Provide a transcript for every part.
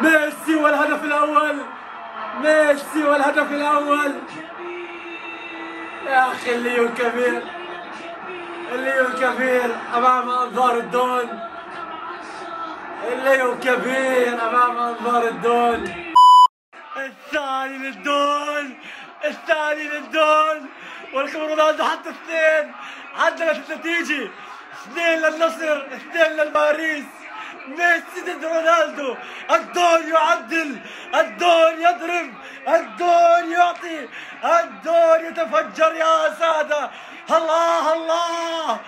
ميسي والهدف الأول، ميسي والهدف الأول. يا أخي الليو كبير، الليو كبير أمام أنظار الدون، الليو كبير أمام أنظار الدون. الثاني للدون، الثاني للدون، والكاميرون رونالدو حط اثنين، عدلت النتيجة، 2 للنصر 2 للباريس. ميسي ضد رونالدو، الدون يعدل، الدون يضرب، الدون يعطي، الدون يتفجر يا سادة. الله الله،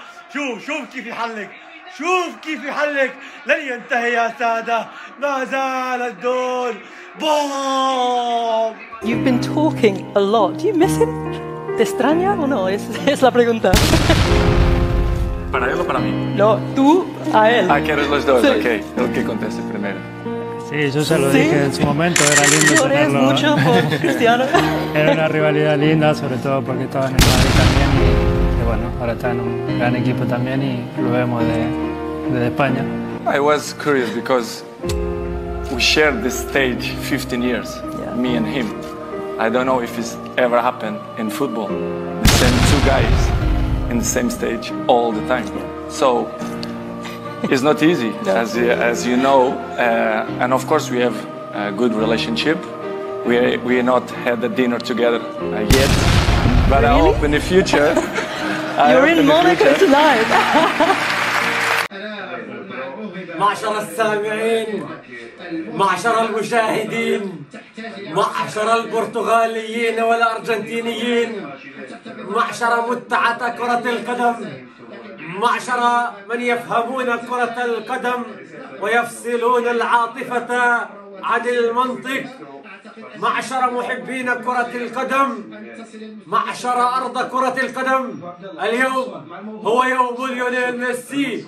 شوف كيف يحلق، شوف كيف يحلق، لن ينتهي يا سادة، ما زال الدون. بوم. You've been talking a lot. Do you miss him? ¿Te extraña o no? Es la pregunta. ¿Para él o para mí? No, tú a él. Ah, ¿quieres los dos? Sí. Ok, el que conteste primero. Sí, yo se lo dije en su momento, era lindo Llores tenerlo. mucho por Cristiano. Era una rivalidad linda, sobre todo porque estaba en el Madrid también y bueno, ahora está en un gran equipo también y lo vemos desde España. I was curious because we shared this stage 15 years, me and him. I don't know if it's ever happened in football. The same two guys in the same stage all the time. So it's not easy, as you know, and of course we have a good relationship. We not had a dinner together yet, but Really? I hope in the future. You're in Monaco tonight. معشر السامعين، معشر المشاهدين، معشر البرتغاليين والأرجنتينيين، معشر متعة كرة القدم، معشر من يفهمون كرة القدم ويفصلون العاطفة عن المنطق، معشر محبين كرة القدم، معشر أرض كرة القدم. اليوم هو يوم ليونيل ميسي،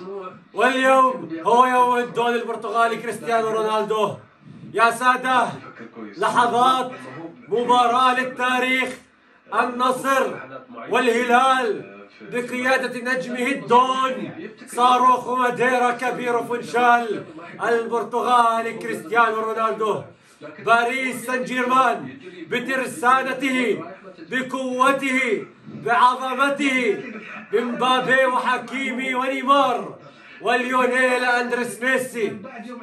واليوم هو يوم الدون البرتغالي كريستيانو رونالدو. يا سادة، لحظات مباراة للتاريخ، النصر والهلال بقيادة نجمه الدون صاروخ ماديرا كبير فنشال البرتغالي كريستيانو رونالدو. باريس سان جيرمان بترسانته، بقوته، بعظمته، بمبابي وحكيمي ونيمار وليونيل أندريس ميسي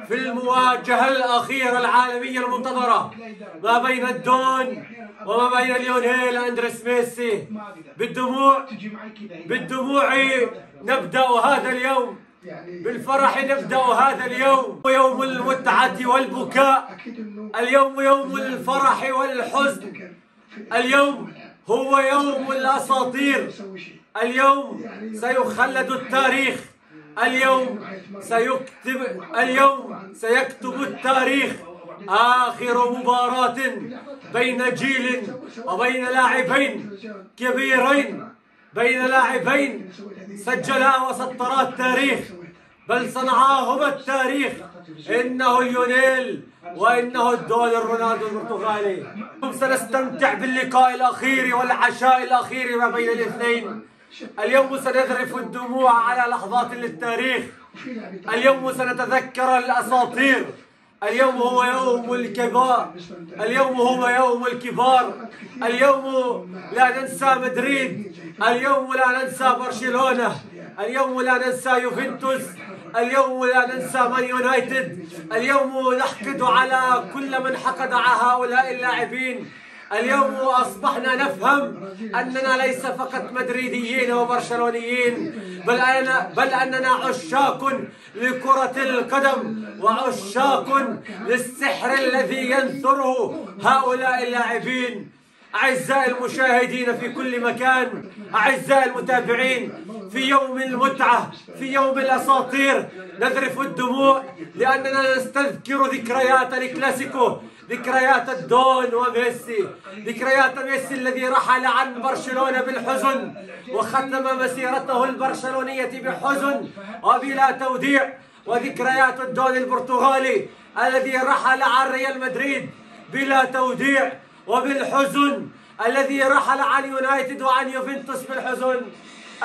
في المواجهة الأخيرة العالمية المنتظرة ما بين الدون وما بين ليونيل أندريس ميسي. بالدموع نبدأ هذا اليوم، بالفرح نبدأ هذا اليوم، يوم المتعة والبكاء، اليوم يوم الفرح والحزن، اليوم هو يوم الأساطير، اليوم سيخلد التاريخ، اليوم سيكتب التاريخ آخر مباراة بين جيل وبين لاعبين كبيرين، بين لاعبين سجلا وسطرا التاريخ، بل صنعاهما التاريخ، إنه ليونيل وإنه الدون رونالدو البرتغالي. سنستمتع باللقاء الأخير والعشاء الأخير ما بين الاثنين. اليوم سنذرف الدموع على لحظات للتاريخ، اليوم سنتذكر الأساطير، اليوم هو يوم الكبار، اليوم هو يوم الكبار، اليوم لا ننسى مدريد، اليوم لا ننسى برشلونة، اليوم لا ننسى يوفنتوس، اليوم لا ننسى مان يونايتد، اليوم نحقد على كل من حقد على هؤلاء اللاعبين. اليوم أصبحنا نفهم أننا ليس فقط مدريديين وبرشلونيين، بل أننا عشاق لكرة القدم وعشاق للسحر الذي ينثره هؤلاء اللاعبين. أعزائي المشاهدين في كل مكان، أعزائي المتابعين، في يوم المتعة، في يوم الأساطير نذرف الدموع لأننا نستذكر ذكريات الكلاسيكو، ذكريات الدون وميسي، ذكريات ميسي الذي رحل عن برشلونة بالحزن وختم مسيرته البرشلونية بحزن وبلا توديع، وذكريات الدون البرتغالي الذي رحل عن ريال مدريد بلا توديع وبالحزن، الذي رحل عن يونايتد وعن يوفنتوس بالحزن.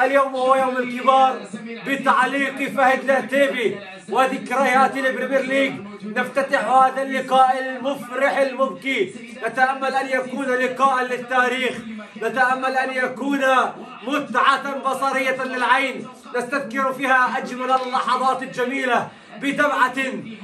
اليوم هو يوم الكبار بتعليق فهد العتيبي وذكريات البريمير ليج نفتتح هذا اللقاء المفرح المبكي، نتأمل أن يكون لقاء للتاريخ، نتأمل أن يكون متعة بصرية للعين نستذكر فيها أجمل اللحظات الجميلة بدمعة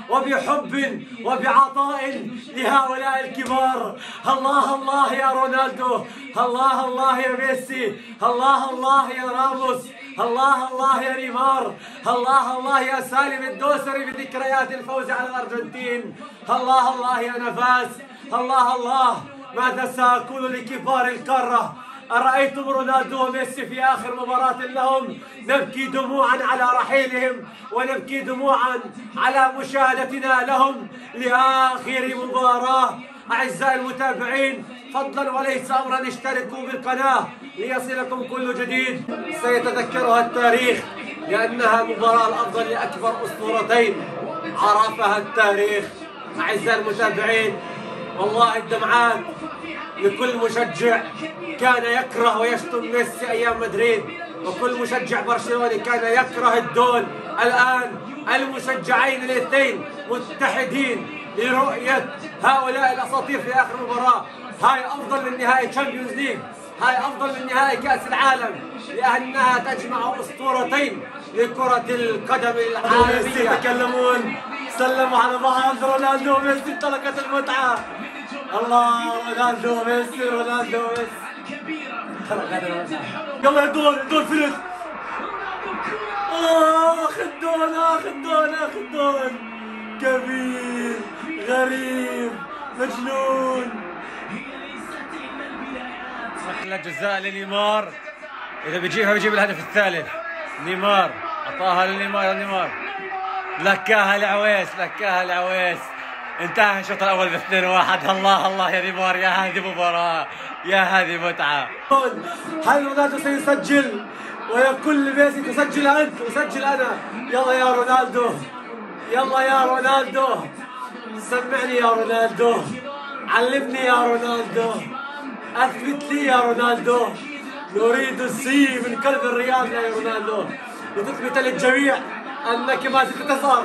وبحب وبعطاء لهؤلاء الكبار. الله الله يا رونالدو، الله الله يا ميسي، الله الله يا راموس، الله الله يا نيمار، الله الله يا سالم الدوسري بذكريات الفوز على الأرجنتين، الله الله يا نفاس، الله الله. ماذا سأقول لكبار القارة؟ أرأيتم رونالدو وميسي في آخر مباراة لهم؟ نبكي دموعا على رحيلهم ونبكي دموعا على مشاهدتنا لهم لآخر مباراة. أعزائي المتابعين، فضلا وليس أمرا اشتركوا بالقناة ليصلكم كل جديد سيتذكرها التاريخ، لأنها المباراة الأفضل لأكبر أسطورتين عرفها التاريخ. أعزائي المتابعين، والله الدمعات لكل مشجع كان يكره ويشتم ميسي أيام مدريد، وكل مشجع برشلوني كان يكره الدول. الآن المشجعين الاثنين متحدين لرؤية هؤلاء الأساطير في آخر مباراة. هاي أفضل من نهائي تشامبيونز ليج، هاي أفضل من نهائي كأس العالم، لأنها تجمع أسطورتين لكرة القدم العالمية. يتكلمون، سلموا على بعض. رونالدو وميسي انطلقت المتعة. الله، رونالدو وميسي، رونالدو وميسي. يلا يا دون فلت. اخ الدون كبير غريب مجنون. ركلة جزاء لنيمار، إذا بيجيبها بيجيب الهدف الثالث. نيمار أعطاها لنيمار، لكاها لعويس. انتهى الشوط الأول ب2-1. الله الله يا نيمار، يا هذه مباراة، يا هذه متعة. هل رونالدو سيسجل ويقول لميسي تسجل أنت وسجل أنا؟ يلا يا رونالدو، يلا يا رونالدو، سمعني يا رونالدو، علمني يا رونالدو، أثبت لي يا رونالدو. نريد السي من قلب الرياض يا رونالدو، لتثبت للجميع أنك ما ستخسر.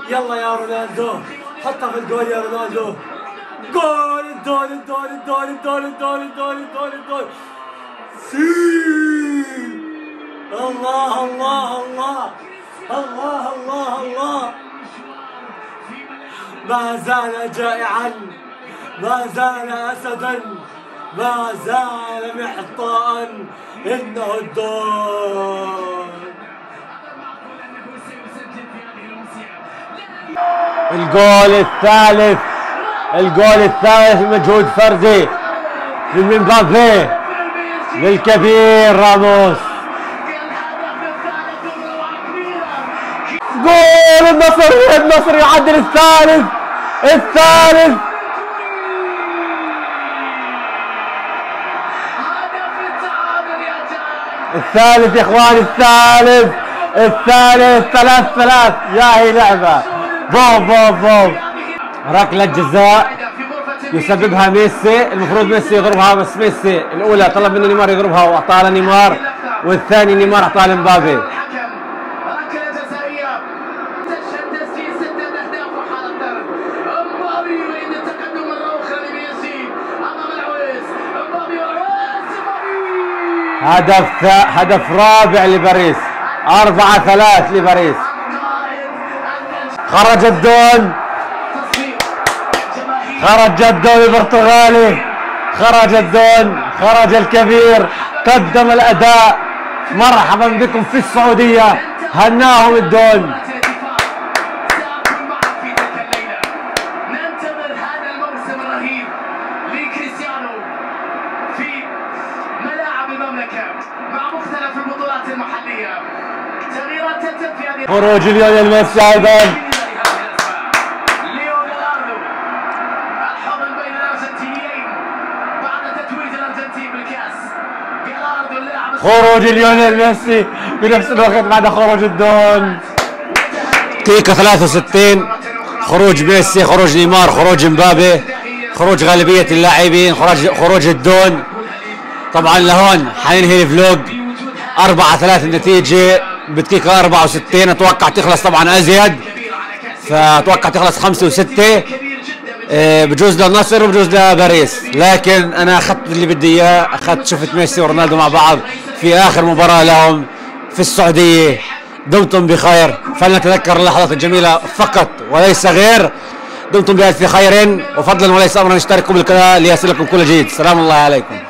يلا يا رونالدو، حطها في الجول يا رونالدو. جول، الدول. سي. الله الله الله الله الله الله. ما زال جائعا، ما زال أسدا، ما زال محطاء. إنه الدور. الجول الثالث مجهود فردي من مبابي للكبير راموس. جول النصر يعدل الثالث. الثالث يا اخوان، الثالث 3-3. يا هي لعبة بوب. ركلة جزاء يسببها ميسي، المفروض ميسي يضربها، بس ميسي الأولى طلب من نيمار يضربها وأعطاها لنيمار، والثاني نيمار أعطاها لمبابي. هدف رابع لباريس، 4-3 لباريس. خرج الدون البرتغالي، خرج الكبير، قدم الأداء. مرحبا بكم في السعودية، هناهم الدون. خروج ليونيل ميسي أيضا. خروج ليونيل ميسي بنفس الوقت بعد خروج الدون. دقيقة 63، خروج ميسي، خروج نيمار، خروج مبابي، خروج غالبية اللاعبين، خروج الدون. طبعا لهون حننهي الفلوج. 4-3 النتيجة بدقيقة 64، اتوقع تخلص طبعا ازيد. فأتوقع تخلص 5 و6، بجوز للنصر وبجوز لباريس، لكن أنا أخذت اللي بدي إياه، شفت ميسي ورونالدو مع بعض في آخر مباراة لهم في السعودية. دمتم بخير، فلنتذكر اللحظات الجميلة فقط وليس غير. دمتم بألف خير، وفضلا وليس أمرا اشتركوا بالقناة ليصلكم كل جديد. سلام الله عليكم.